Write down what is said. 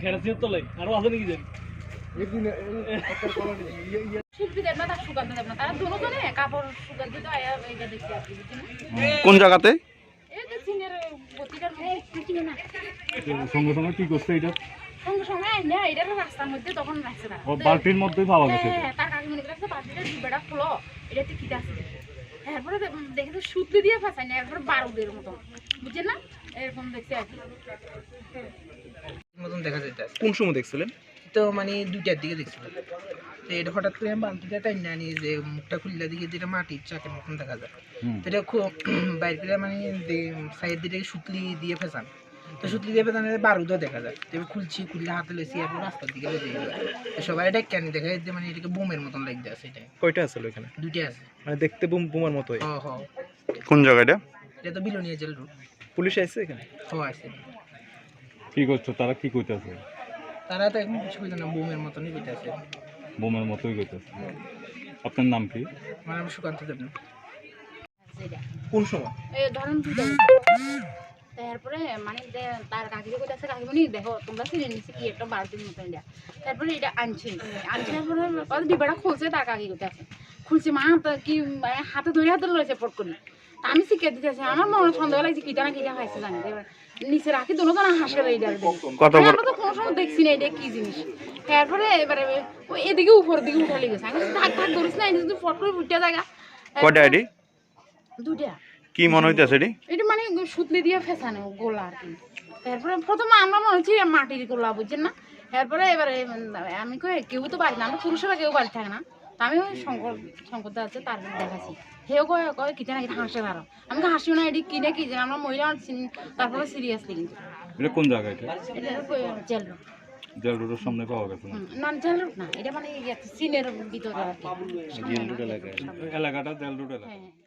খেলা সিও তো লাই আরো আছে নাকি জানি একদিন শিল্পী দেব না তার সুগন্ধ দেব না তারা দুজনে কাপড় সুগন্ধিত আয়া এটা দেখতে আপনি বুঝছেন কোন জায়গাতে? এই যে সিনের গতিটার মধ্যে চিনে না সঙ্গে সঙ্গে কি করছে এটা? সঙ্গে সঙ্গে না এটার রাস্তার মধ্যে তখন রাখছে না ও বালতির মধ্যেই পাওয়া গেছে। হ্যাঁ তার কাকি মনে করছে বালতিটা ডিবাটা খুলো এটাতে কি আছে এরপরে দেখে তো সুতলি দিয়ে ফাঁসাই না এরপরে বারুদের মতো বুঝছেন না এরকম দেখতে আর কি মতন দেখা যাইতেছে। কোন সময় দেখছিলেন? তো মানে 2টার দিকে দেখছিলাম। তো এটা হঠাৎ করে আমি বালতিটা টাইম না নিয়ে যে মুখটা খুললে দিকে যেটা মাটির চাকের মতন দেখা যায়। তো এটা খুব বাইর করে মানে সাইড দিয়ে সুতলি দিয়ে ফেসান। তো সুতলি দিয়ে ফেসান বারুদও দেখা যায়। তো খুলছি খুললে হাতে লেছি এরপর রাস্তার দিকে বেরিয়ে গেল। তো সবাই এটা কেন দেখা যায় যে মানে এটাকে বোমের মতন লাগতে আছে এটা। কয়টা আছে এখানে? 2টা আছে। মানে দেখতে বোমার মতোই। হ হ। কোন জায়গাটা? এটা তো বিলোনিয়া জেল রোড। পুলিশ আইছে এখানে? হ আছে। কি করছে তারা? কি কইতাছে? তারা তো এখন কিছু বুঝে না বোমের মতনই কইতাছে। বোমের মতোই কইতাছে। আপনার নাম কি? আমার নাম সুকান্ত দেব না। কোন সময়? এই ধরেন তারপরে মানে তার কাকিকে কইতাছে কাকিমণি দেখো তোমরা সিনে নিচে কি একটা বালতির মতন দেয়া তারপরে এটা আনছেন পরে কত ডিবাটা খুলছে তার কাকি কইতাছে খুলছে মা কি হাতে ধরে লড়েছে পট করে তা আমি শিখে দিতেছি আমার মনে সন্দেহ লাগছে কিটা না কিটা খাইছে জানি নিচে রাখি দুজন হাসের এইটা আমরা তো কোনো সময় দেখছি না এটা কি জিনিস তারপরে এবারে এদিকে উপরের দিকে উঠালে গেছে আমি থাক থাক ধরিস না যদি ফট করে উঠতে জায়গা কয়টা আইডি? 2টা কি মনে হইতাছে এটি? এটা মানে সুতলি দিয়ে ফেসানো গোলা আর কি তারপরে প্রথমে আমরা মনে হচ্ছে মাটির গোলা বুঝছেন না তারপরে এবারে আমি কই কেউ তো বাড়ি না আমরা পুরুষেরা কেউ বাড়ি থাকে না তা আমি ওই শঙ্করদা আছে তার দেখাচ্ছি হেও কয় কয় কিটা না কিটা হাসে ভালো আমি হাসিও না এটি কিনে কি যে আমরা মহিলা তারপরে সিরিয়াসলি কিন্তু এটা কোন জায়গা এটা? এটা জেল রোড জেল রোডের সামনে পাওয়া গেছে না? না জেল রোড না এটা মানে সিনের ভিতরে আর কি এলাকাটা জেল রোড এলাকা। হ্যাঁ